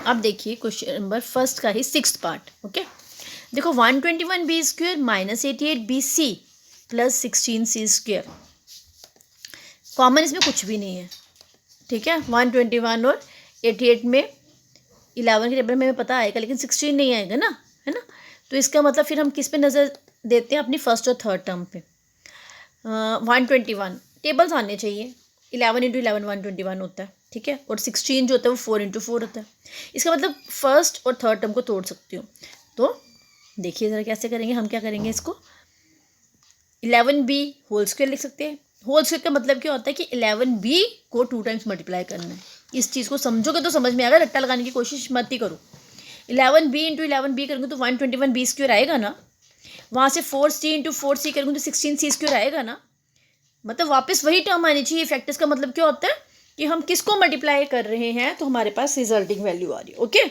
अब देखिए question number first का ही 6th पार्ट। ओके, देखो 121b² minus 88bc plus 16c²। Common इसमें कुछ भी नहीं है, ठीक है। 121 और 88 में 11 के टेबल में पता आएगा, लेकिन 16 नहीं आएगा ना, है ना। तो इसका मतलब फिर हम किस पे नज़र देते हैं, अपनी फर्स्ट और थर्ड टर्म पे। 121 टेबल्स आने चाहिए। 11 × 11 121 होता है, ठीक है। और 16 जो होता है वो 4 × 4 होता है। इसका मतलब फर्स्ट और थर्ड टर्म को तोड़ सकती हूँ। तो देखिए ज़रा कैसे करेंगे। हम क्या करेंगे, इसको 11b होल स्क्वायर लिख सकते हैं। होल स्क्वायर का मतलब क्या होता है कि 11b को 2 टाइम्स मल्टीप्लाई करना है। इस चीज़ को समझोगे तो समझ में आएगा, रट्टा लगाने की कोशिश मत ही करो। 11b × 11b करूँगी तो 121b² आएगा ना। वहाँ से 4c × 4c करूँगी तो 16c² आएगा ना। मतलब वापस वही टर्म आनी चाहिए। फैक्टर्स का मतलब क्या होता है कि हम किसको मल्टीप्लाई कर रहे हैं, तो हमारे पास रिजल्टिंग वैल्यू आ रही है। ओके,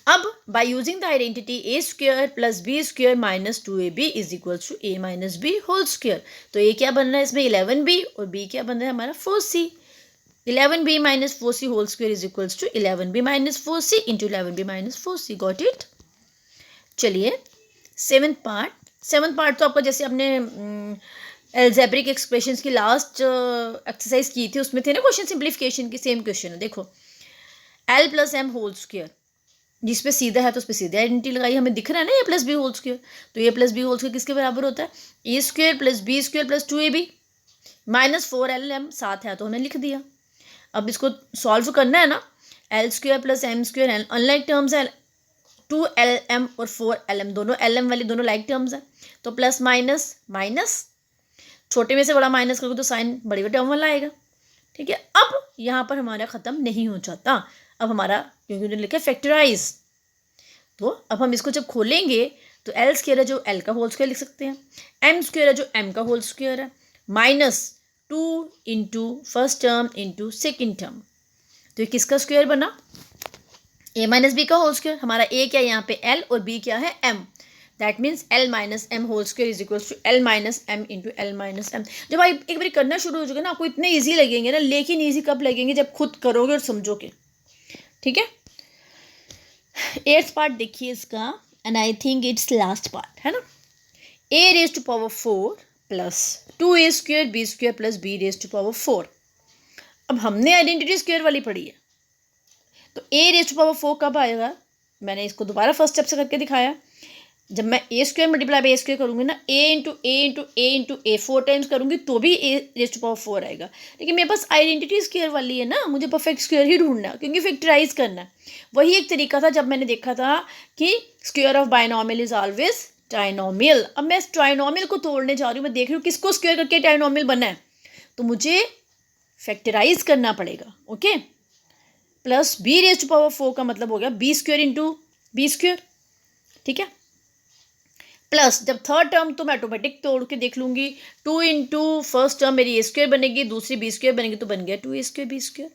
अब by using the identity a² plus b² minus 2ab is equals to a minus b whole square. तो a क्या बन रहा है इसमें 11b, और b क्या बन रहा है हमारा 4c। 11b minus 4c whole square is equals to 11b minus 4c into 11b minus 4c। Got it. चलिए सेवन्थ पार्ट तो आपका जैसे आपने एल्जेब्रिक एक्सप्रेशंस की लास्ट एक्सरसाइज की थी, उसमें थे ना क्वेश्चन सिंप्लीफिकेशन की। सेम क्वेश्चन है, देखो l plus m whole square, जिस पे सीधा है तो उस पर सीधे आइडेंटिटी लगाई। हमें दिख रहा है ना a plus B whole square, तो a plus B whole square किसके बराबर होता है, a² plus b² plus 2ab minus 4lm। साथ है तो हमने लिख दिया। अब इसको सॉल्व करना है ना। l² plus m², unlike terms है। 2lm और 4lm, दोनों lm वाली दोनों लाइक टर्म्स है। तो प्लस माइनस माइनस, छोटे में से बड़ा माइनस करोगे तो साइन बड़े में टर्म वाला आएगा, ठीक है। अब यहाँ पर हमारा ख़त्म नहीं हो जाता। अब हमारा क्योंकि उन्होंने लिखा फैक्टराइज, तो अब हम इसको जब खोलेंगे तो l² है जो l का होल स्क्वायर लिख सकते हैं, m² है जो m का होल स्क्वायर है, minus 2 into first term into second term. तो ये किसका स्क्वायर बना, a माइनस बी का होल स्क्वायर। हमारा a क्या है यहाँ पे l और b क्या है m। That means l minus m whole square is equals to l minus m into l minus m। जब आप एक बार करना शुरू हो जाओगे ना, आपको इतने ईजी लगेंगे ना, लेकिन ईजी कब लगेंगे, जब खुद करोगे और समझोगे, ठीक है। 8th पार्ट देखिए इसका, and I think it's last part है ना। a raise to power 4 plus 2a² b² plus b raise to power 4। अब हमने आइडेंटिटी स्क्वायर वाली पढ़ी है, तो a रेज टू पावर 4 कब आएगा। मैंने इसको दोबारा फर्स्ट स्टेप से करके दिखाया। जब मैं a² मल्टीप्लाई बाई a² करूँगी ना, a into a into a into a 4 times करूँगी तो भी a रेज टू पावर 4 आएगा। लेकिन मेरे पास आइडेंटिटी स्क्वायर वाली है ना, मुझे परफेक्ट स्क्वायर ही ढूंढना है, क्योंकि फैक्टराइज करना है। वही एक तरीका था जब मैंने देखा था कि square of binomial is always trinomial. अब मैं ट्राइनॉमियल को तोड़ने जा रही हूँ, मैं देख रही हूँ किसको स्क्वायर करके ट्राइनॉमियल बना है, तो मुझे फैक्टराइज करना पड़ेगा। Okay, plus b raise to power 4 का मतलब हो गया b² इंटू b², ठीक है। प्लस जब थर्ड टर्म तो मैं ऑटोमेटिक तोड़ के देख लूँगी। 2 इंटू फर्स्ट टर्म मेरी a² बनेगी, दूसरी b² बनेगी, तो बन गया 2a² b²।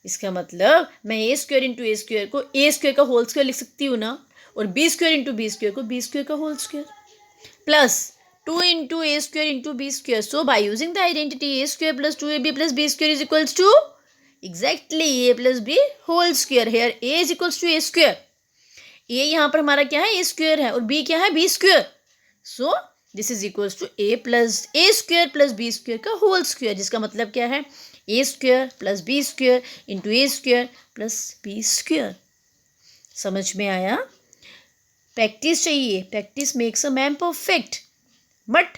इसका मतलब मैं a² इंटू a² को a² का होल स्क्वायर लिख सकती हूँ ना, और b² इंटू b² को b² का whole square, plus 2 into a² into b²। So by using the identity a² plus 2ab plus b² is equals to exactly a plus b whole square. Here a is equals to a²। a यहाँ पर हमारा क्या है, a² है, और b क्या है, b²। So this is equals to a² plus b² का होल स्क्वायर, जिसका मतलब क्या है a² plus b² into a² plus b²। समझ में आया। प्रैक्टिस चाहिए, practice makes a man perfect, but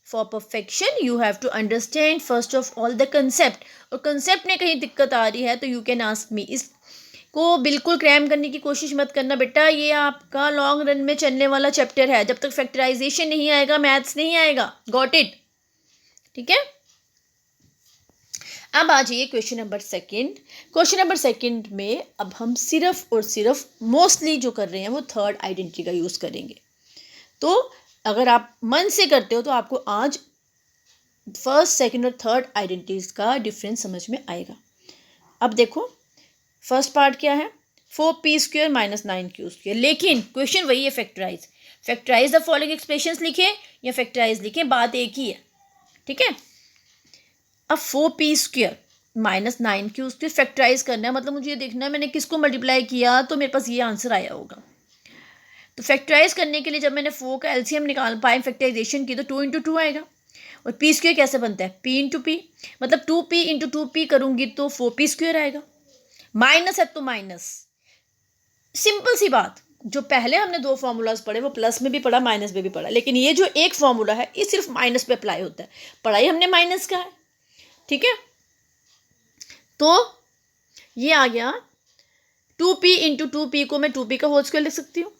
for perfection you have to understand first of all the concept. और कंसेप्ट में कहीं दिक्कत आ रही है तो यू कैन आस्क मी। इसको बिल्कुल क्रैम करने की कोशिश मत करना बेटा, ये आपका लॉन्ग रन में चलने वाला चैप्टर है। जब तक फैक्टराइजेशन नहीं आएगा मैथ्स नहीं आएगा। गॉट इट, ठीक है। अब आ जाइए question number second. Question number second में अब हम सिर्फ और सिर्फ मोस्टली जो कर रहे हैं वो थर्ड आइडेंटिटी का यूज़ करेंगे। तो अगर आप मन से करते हो तो आपको आज फर्स्ट सेकंड और थर्ड आइडेंटिटीज का डिफरेंस समझ में आएगा। अब देखो फर्स्ट पार्ट क्या है, 4p² माइनस 9q²। लेकिन क्वेश्चन वही है, फैक्टराइज द फॉलोइंग एक्सप्रेशंस लिखें या फैक्टराइज लिखें, बात एक ही है, ठीक है। अब 4p², -9 क्यू स्क्वायर फैक्टराइज करना है, मतलब मुझे ये देखना है मैंने किसको मल्टीप्लाई किया तो मेरे पास ये आंसर आया होगा। तो फैक्टराइज करने के लिए जब मैंने 4 का एलसीएम निकाल पाए फैक्टराइजेशन की तो 2 इंटू 2 आएगा। और पी स्क्वायर कैसे बनता है, पी इंटू पी, मतलब 2p इंटू 2p करूँगी तो 4p स्क्वायर आएगा। माइनस है तो माइनस, सिंपल सी बात। जो पहले हमने 2 फार्मूलाज पढ़े वो प्लस में भी पढ़ा माइनस में भी पढ़ा, लेकिन ये जो एक फार्मूला है ये सिर्फ माइनस पे अप्लाई होता है। पढ़ाई हमने माइनस का है, ठीक है। तो ये आ गया 2p इंटू 2p को मैं 2p का होल स्क्वायर लिख सकती हूँ,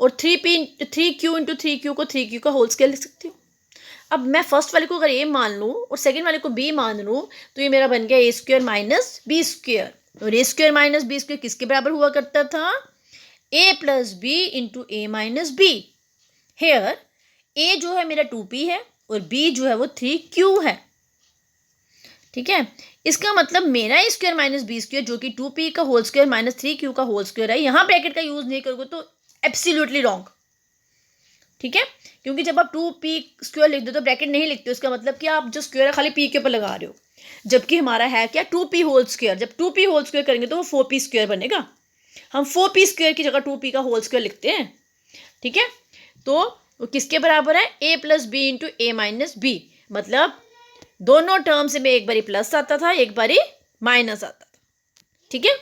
और 3q इंटू 3q को 3q का होल स्क्वायर लिख सकती हूँ। अब मैं फर्स्ट वाले को अगर a मान लूँ और सेकंड वाले को b मान लूँ तो ये मेरा बन गया a square minus b square. और a square minus b square किसके बराबर हुआ करता था, a plus b into a minus b। Here a जो है मेरा 2p है और b जो है वो 3q है, ठीक है। इसका मतलब मेरा a square minus b square जो कि 2p का होल स्क्वायर माइनस 3q का होल स्क्वायर है, यहाँ ब्रैकेट का यूज नहीं करोगे तो एब्सोल्युटली रॉन्ग, ठीक है। क्योंकि जब आप 2p स्क्वायर लिख दो तो ब्रैकेट नहीं लिखते, उसका मतलब कि आप जो स्क्वायर है खाली p के ऊपर लगा रहे हो, जबकि हमारा है क्या 2p होल स्क्वायर। जब 2p होल स्क्वायर करेंगे तो वो 4p स्क्वायर बनेगा। हम 4p स्क्वायर की जगह 2p का होल स्क्वायर लिखते हैं, ठीक है। तो वो किसके बराबर है, a plus B into a minus B, मतलब दोनों टर्म्स में एक बारी प्लस आता था एक बारी माइनस आता था, ठीक है।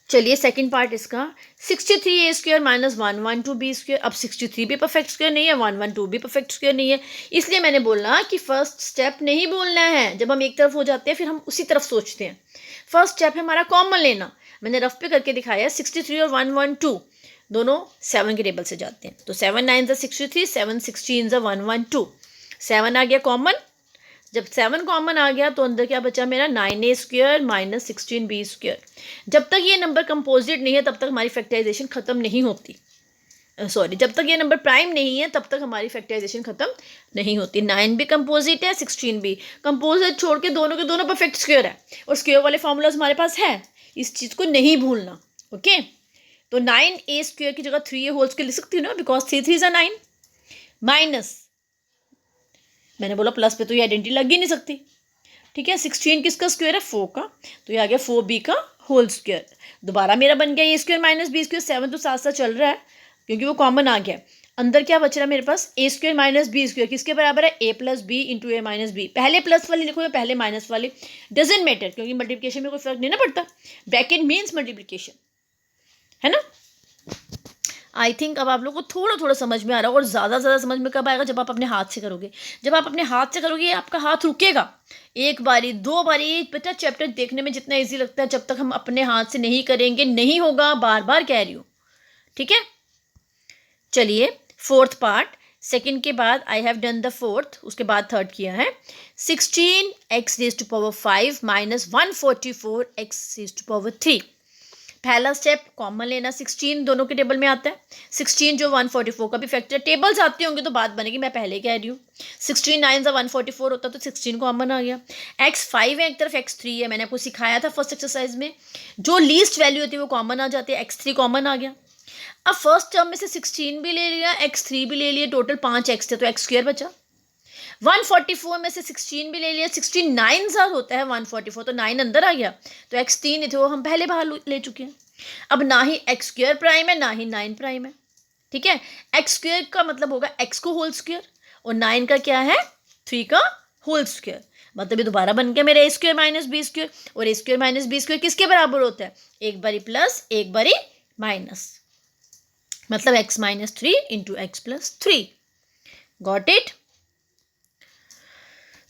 चलिए सेकंड पार्ट इसका 63a square minus 112b square. अब 63 भी परफेक्ट स्क्वायर नहीं है, 112 भी परफेक्ट स्क्वायर नहीं है, इसलिए मैंने बोला कि फर्स्ट स्टेप नहीं बोलना है। जब हम एक तरफ हो जाते हैं फिर हम उसी तरफ सोचते हैं। फर्स्ट स्टेप है हमारा कॉमन लेना। मैंने रफ पे करके दिखाया 63 और 112 दोनों 7 के टेबल से जाते हैं, तो 7 9 63, 7 16 112, 7 आ गया कॉमन। जब 7 कॉमन आ गया तो अंदर क्या बचा मेरा 9a square minus 16b square. जब तक ये नंबर कंपोजिट नहीं है तब तक हमारी फैक्टराइजेशन खत्म नहीं होती, सॉरी जब तक ये नंबर प्राइम नहीं है तब तक हमारी फैक्टराइजेशन खत्म नहीं होती। 9 भी कंपोजिट है, 16 भी कंपोजिट, छोड़ के दोनों के दोनों परफेक्ट स्क्वायर है, और स्क्वायर वाले फॉर्मूलाज हमारे पास है, इस चीज़ को नहीं भूलना, ओके। तो 9a स्क्वायर की जगह 3a होल स्क्वायर लिख सकती हूँ ना, बिकॉज 3 3 is 9, माइनस मैंने बोला प्लस पे तो ये आइडेंटिटी लग ही नहीं सकती, ठीक है। 16 किसका स्क्वायर है, 4 का, तो ये आ गया 4b का होल स्क्वायर। दोबारा मेरा बन गया ए स्क्वायर माइनस बी स्क्वायर, 7 तो साथ साथ चल रहा है क्योंकि वो कॉमन आ गया। अंदर क्या बच रहा है मेरे पास, ए स्क्वायर माइनस बी स्क्वायर किसके बराबर है, ए plus B into A minus B. पहले प्लस वाली लिखो या पहले माइनस वाली, डजेंट मैटर, क्योंकि मल्टीप्लिकेशन में कोई फर्क नहीं ना पड़ता, ब्रैकेट मीन्स मल्टीप्लिकेशन, है ना। आई थिंक अब आप लोग को थोड़ा थोड़ा समझ में आ रहा है, और ज़्यादा समझ में कब आएगा, जब आप अपने हाथ से करोगे। जब आप अपने हाथ से करोगे आपका हाथ रुकेगा, एक बारी 2 बारी बेटा चैप्टर देखने में जितना इजी लगता है, जब तक हम अपने हाथ से नहीं करेंगे नहीं होगा, बार बार कह रही हूँ, ठीक है। चलिए फोर्थ पार्ट, सेकंड के बाद I have done the fourth, उसके बाद थर्ड किया है। 16x raise to power 5 minus 144x raise to power 3। पहला स्टेप कॉमन लेना, 16 दोनों के टेबल में आता है, 16 जो 144 का भी फैक्टर, टेबल्स आते होंगे तो बात बनेगी, मैं पहले कह रही हूँ। 16 9 से 144 होता तो 16 कॉमन आ गया। x 5 है एक तरफ, x 3 है, मैंने आपको सिखाया था फर्स्ट एक्सरसाइज में, जो लीस्ट वैल्यू होती है वो कॉमन आ जाती है, x 3 कॉमन आ गया। अब फर्स्ट टर्म में से 16 भी ले लिया, x 3 भी ले लिया, टोटल 5x थे तो x स्क्वायर बचा। 144 में से 16 भी ले लिया, 16 9 साथ होता है 144, तो 9 अंदर आ गया, तो x 3 थे वो हम पहले बाहर ले चुके हैं। अब ना ही x स्क्वायर प्राइम है ना ही 9 प्राइम है, ठीक है। x स्क्वायर का मतलब होगा x को होल स्क्वायर, और 9 का क्या है 3 का होल स्क्वायर, मतलब ये दोबारा बन गया मेरा a square minus B square. और a square minus B square किसके बराबर होता है, एक बारी प्लस एक बारी माइनस, मतलब x minus 3 into x plus 3। Got it.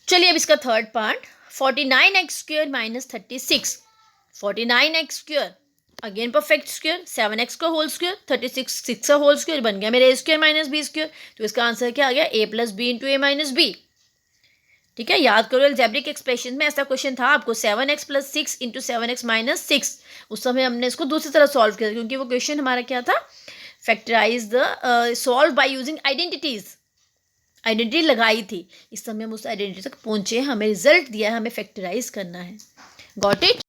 चलिए अब इसका third part, 49x square minus 36। 49x square again perfect square, 7x का होल स्क्वायर, 36 6 का होल स्क्वायर, बन गया मेरा A square minus B square. तो इसका आंसर क्या आ गया, a plus B into A minus B, ठीक है। याद करो अलजेब्रिक एक्सप्रेशन में ऐसा क्वेश्चन था आपको, 7x plus 6 into 7x minus 6। उस समय हमने इसको दूसरी तरह सॉल्व किया क्योंकि वो क्वेश्चन हमारा क्या था, factorise the solve by using identities, identity लगाई थी। इस समय हम उस आइडेंटिटी तक पहुंचे, हमें रिजल्ट दिया है, हमें फैक्टराइज करना है। Got it.